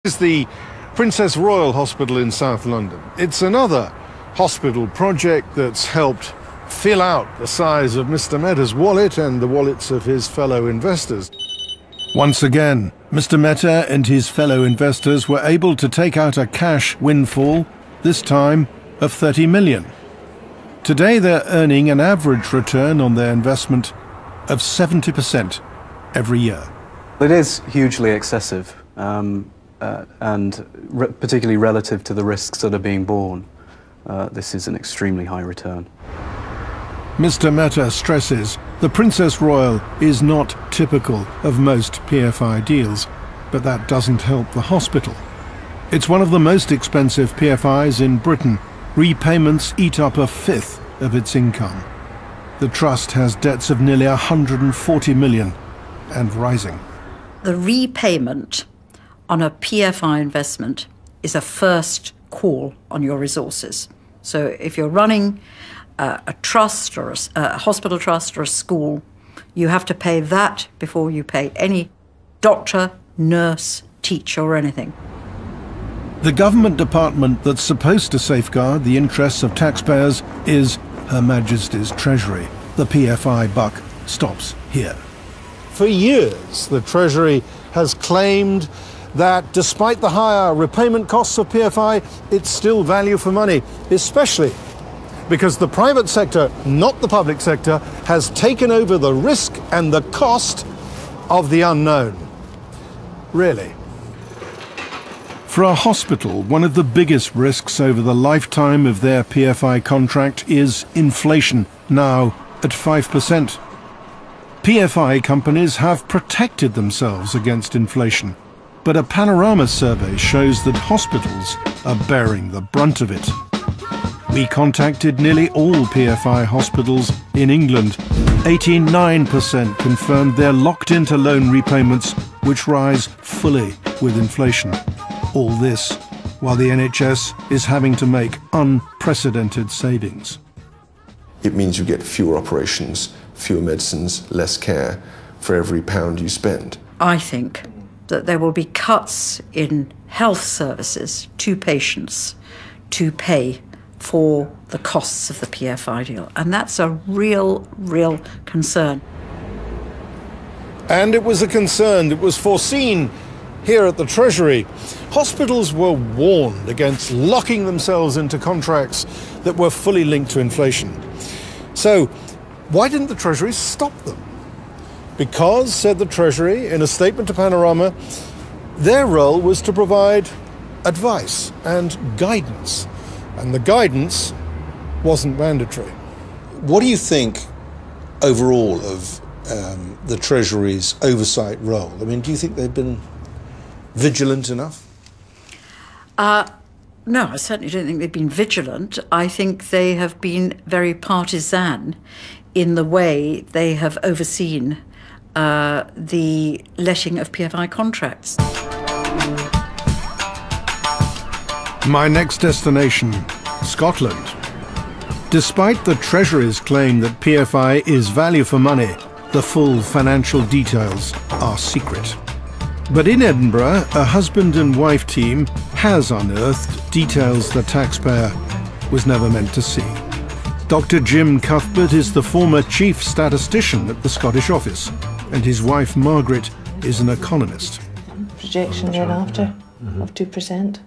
This is the Princess Royal Hospital in South London. It's another hospital project that's helped fill out the size of Mr. Mehta's wallet and the wallets of his fellow investors. Once again, Mr. Mehta and his fellow investors were able to take out a cash windfall, this time of 30 million. Today they're earning an average return on their investment of 70% every year. It is hugely excessive, and particularly relative to the risks that are being borne. This is an extremely high return. Mr. Mehta stresses the Princess Royal is not typical of most PFI deals, but that doesn't help the hospital. It's one of the most expensive PFIs in Britain. Repayments eat up a fifth of its income. The trust has debts of nearly 140 million and rising. The repayment on a PFI investment is a first call on your resources. So if you're running a trust or a hospital trust or a school, you have to pay that before you pay any doctor, nurse, teacher or anything. The government department that's supposed to safeguard the interests of taxpayers is Her Majesty's Treasury. The PFI buck stops here. For years, the Treasury has claimed that despite the higher repayment costs of PFI, it's still value for money, especially because the private sector, not the public sector, has taken over the risk and the cost of the unknown. Really. For a hospital, one of the biggest risks over the lifetime of their PFI contract is inflation, now at 5%. PFI companies have protected themselves against inflation, but a Panorama survey shows that hospitals are bearing the brunt of it. We contacted nearly all PFI hospitals in England. 89% confirmed they're locked into loan repayments, which rise fully with inflation. All this while the NHS is having to make unprecedented savings. It means you get fewer operations, fewer medicines, less care for every pound you spend. I think that there will be cuts in health services to patients to pay for the costs of the PFI deal. And that's a real concern. And it was a concern that was foreseen here at the Treasury. Hospitals were warned against locking themselves into contracts that were fully linked to inflation. So why didn't the Treasury stop them? Because, said the Treasury in a statement to Panorama, their role was to provide advice and guidance. And the guidance wasn't mandatory. What do you think overall of the Treasury's oversight role? I mean, do you think they've been vigilant enough? No, I certainly don't think they've been vigilant. I think they have been very partisan in the way they have overseen the letting of PFI contracts. My next destination, Scotland. Despite the Treasury's claim that PFI is value for money, the full financial details are secret. But in Edinburgh, a husband and wife team has unearthed details the taxpayer was never meant to see. Dr. Jim Cuthbert is the former chief statistician at the Scottish office, and his wife Margaret is an economist. Projection thereafter of 2%.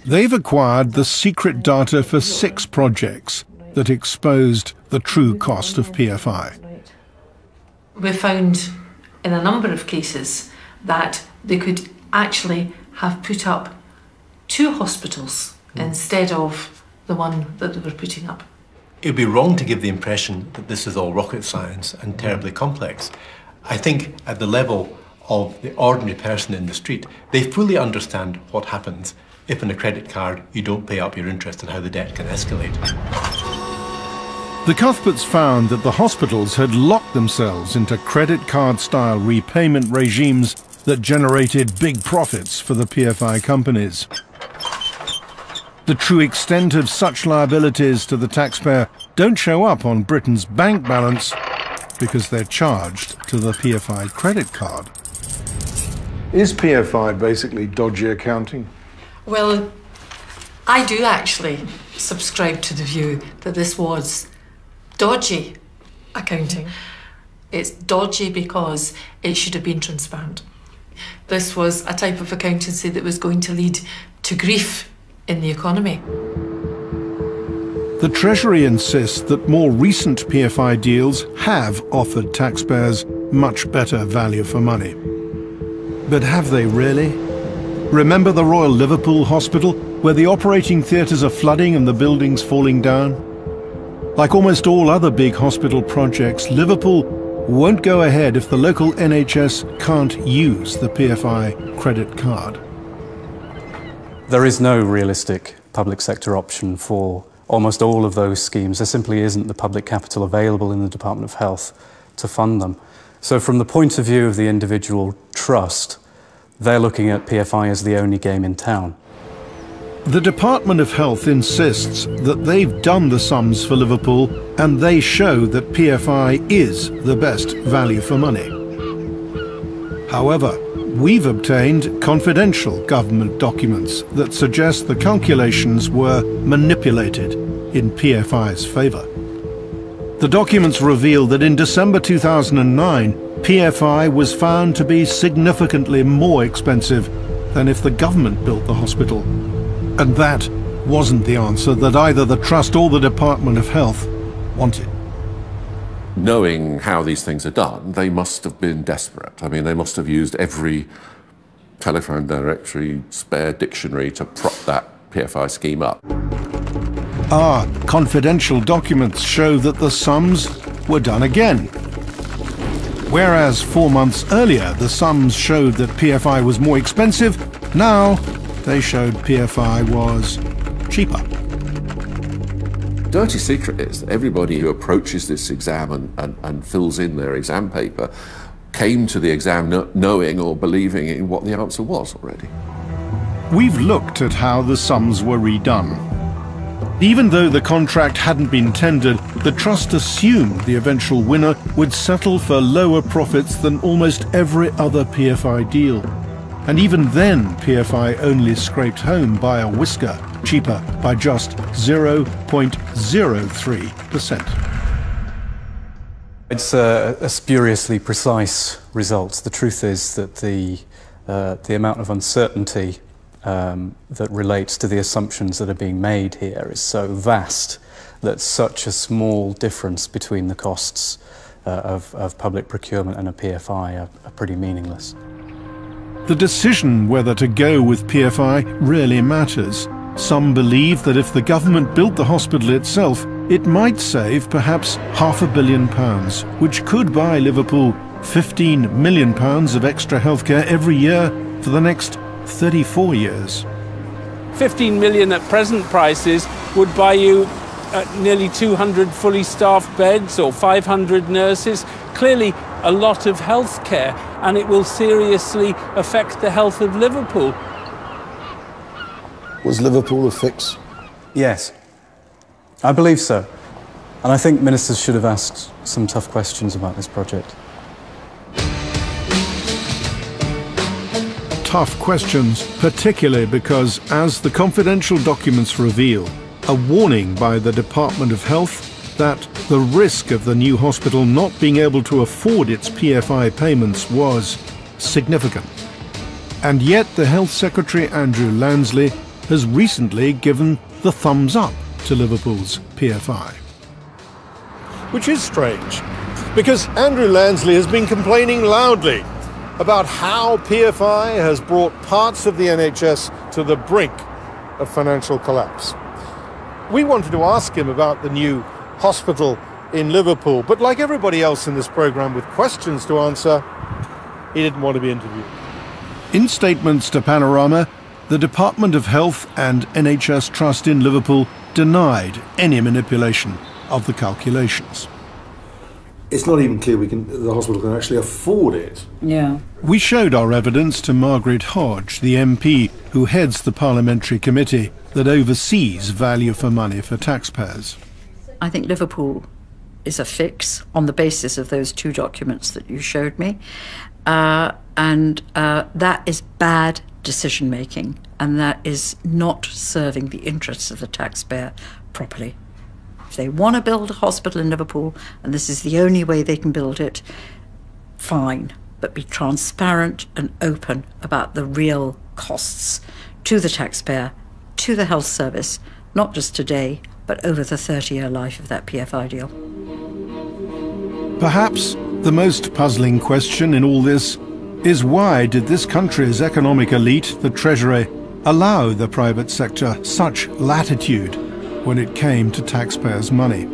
They've acquired the secret data for 6 projects that exposed the true cost of PFI. We found in a number of cases that they could actually have put up 2 hospitals instead of the one that they were putting up. It would be wrong to give the impression that this is all rocket science and terribly complex. I think at the level of the ordinary person in the street, they fully understand what happens if on a credit card you don't pay up your interest and how the debt can escalate. The Cuthberts found that the hospitals had locked themselves into credit card-style repayment regimes that generated big profits for the PFI companies. The true extent of such liabilities to the taxpayer don't show up on Britain's bank balance because they're charged to the PFI credit card. Is PFI basically dodgy accounting? Well, I do actually subscribe to the view that this was dodgy accounting. It's dodgy because it should have been transparent. This was a type of accountancy that was going to lead to grief in the economy. The Treasury insists that more recent PFI deals have offered taxpayers much better value for money. But have they really? Remember the Royal Liverpool Hospital, where the operating theatres are flooding and the buildings falling down? Like almost all other big hospital projects, Liverpool won't go ahead if the local NHS can't use the PFI credit card. There is no realistic public sector option for almost all of those schemes. There simply isn't the public capital available in the Department of Health to fund them. So from the point of view of the individual trust, they're looking at PFI as the only game in town. The Department of Health insists that they've done the sums for Liverpool and they show that PFI is the best value for money. However, we've obtained confidential government documents that suggest the calculations were manipulated in PFI's favour. The documents reveal that in December 2009, PFI was found to be significantly more expensive than if the government built the hospital. And that wasn't the answer that either the Trust or the Department of Health wanted. Knowing how these things are done, they must have been desperate. I mean, they must have used every telephone directory, spare dictionary to prop that PFI scheme up. Our confidential documents show that the sums were done again. Whereas 4 months earlier the sums showed that PFI was more expensive, now they showed PFI was cheaper. Dirty secret is that everybody who approaches this exam and fills in their exam paper came to the exam knowing or believing in what the answer was already. We've looked at how the sums were redone. Even though the contract hadn't been tendered, the Trust assumed the eventual winner would settle for lower profits than almost every other PFI deal. And even then, PFI only scraped home by a whisker, cheaper by just 0.03%. It's a spuriously precise result. The truth is that the amount of uncertainty that relates to the assumptions that are being made here is so vast that such a small difference between the costs of public procurement and a PFI are pretty meaningless. The decision whether to go with PFI really matters. Some believe that if the government built the hospital itself, it might save perhaps £500 million, which could buy Liverpool £15 million of extra healthcare every year for the next 34 years. 15 million at present prices would buy you nearly 200 fully staffed beds or 500 nurses. Clearly a lot of health care, and it will seriously affect the health of Liverpool. Was Liverpool a fix? Yes, I believe so. And I think ministers should have asked some tough questions about this project. Tough questions, particularly because, as the confidential documents reveal, a warning by the Department of Health that the risk of the new hospital not being able to afford its PFI payments was significant. And yet the Health Secretary, Andrew Lansley, has recently given the thumbs up to Liverpool's PFI. Which is strange, because Andrew Lansley has been complaining loudly about how PFI has brought parts of the NHS to the brink of financial collapse. We wanted to ask him about the new hospital in Liverpool, but like everybody else in this programme with questions to answer, he didn't want to be interviewed. In statements to Panorama, the Department of Health and NHS Trust in Liverpool denied any manipulation of the calculations. It's not even clear the hospital can actually afford it. Yeah. We showed our evidence to Margaret Hodge, the MP who heads the parliamentary committee that oversees value for money for taxpayers. I think Liverpool is a fix on the basis of those two documents that you showed me. and that is bad decision making, and that is not serving the interests of the taxpayer properly. If they want to build a hospital in Liverpool, and this is the only way they can build it, fine, but be transparent and open about the real costs to the taxpayer, to the health service, not just today, but over the 30-year life of that PFI deal. Perhaps the most puzzling question in all this is, why did this country's economic elite, the Treasury, allow the private sector such latitude when it came to taxpayers' money?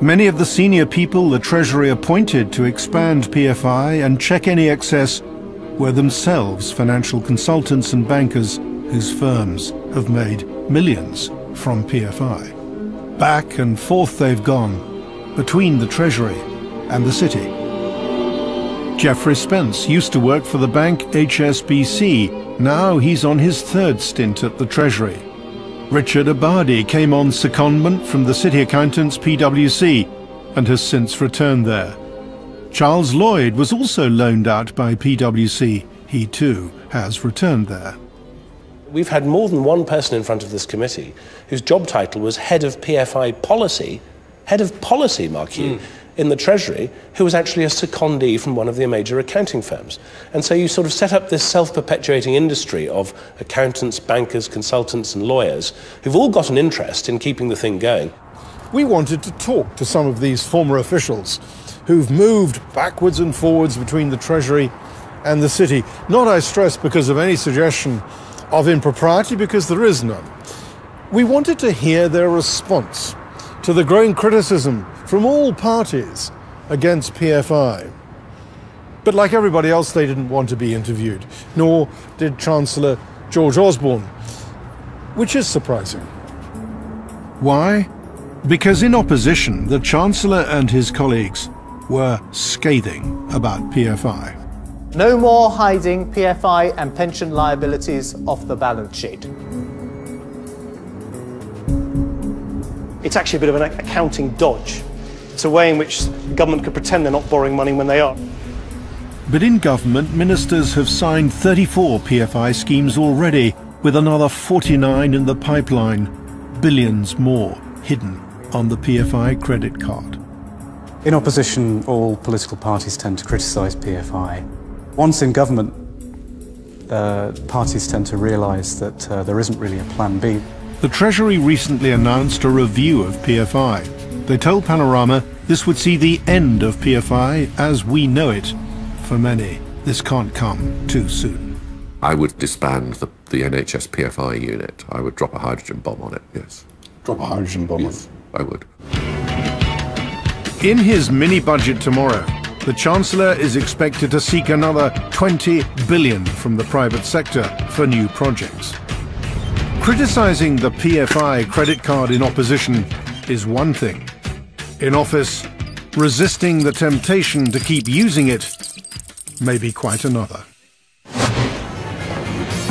Many of the senior people the Treasury appointed to expand PFI and check any excess were themselves financial consultants and bankers whose firms have made millions from PFI. Back and forth they've gone, between the Treasury and the City. Geoffrey Spence used to work for the bank HSBC. Now he's on his third stint at the Treasury. Richard Abadi came on secondment from the City Accountants PwC and has since returned there. Charles Lloyd was also loaned out by PwC. He too has returned there. We've had more than one person in front of this committee whose job title was Head of PFI Policy, mark you, in the Treasury, who was actually a secondee from one of the major accounting firms. And so you sort of set up this self-perpetuating industry of accountants, bankers, consultants and lawyers who've all got an interest in keeping the thing going. We wanted to talk to some of these former officials who've moved backwards and forwards between the Treasury and the City. Not, I stress, because of any suggestion of impropriety, because there is none. We wanted to hear their response to the growing criticism from all parties against PFI. But like everybody else, they didn't want to be interviewed, nor did Chancellor George Osborne, which is surprising. Why? Because in opposition, the Chancellor and his colleagues were scathing about PFI. No more hiding PFI and pension liabilities off the balance sheet. It's actually a bit of an accounting dodge. It's a way in which the government could pretend they're not borrowing money when they are. But in government, ministers have signed 34 PFI schemes already, with another 49 in the pipeline. Billions more hidden on the PFI credit card. In opposition, all political parties tend to criticise PFI. Once in government, parties tend to realise that there isn't really a plan B. The Treasury recently announced a review of PFI. They told Panorama this would see the end of PFI as we know it. For many, this can't come too soon. I would disband the NHS PFI unit. I would drop a hydrogen bomb on it, yes. Drop a hydrogen bomb on it? I would. In his mini-budget tomorrow, the Chancellor is expected to seek another 20 billion from the private sector for new projects. Criticising the PFI credit card in opposition is one thing. In office, resisting the temptation to keep using it may be quite another.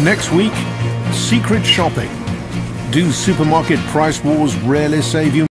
Next week, secret shopping. Do supermarket price wars rarely save you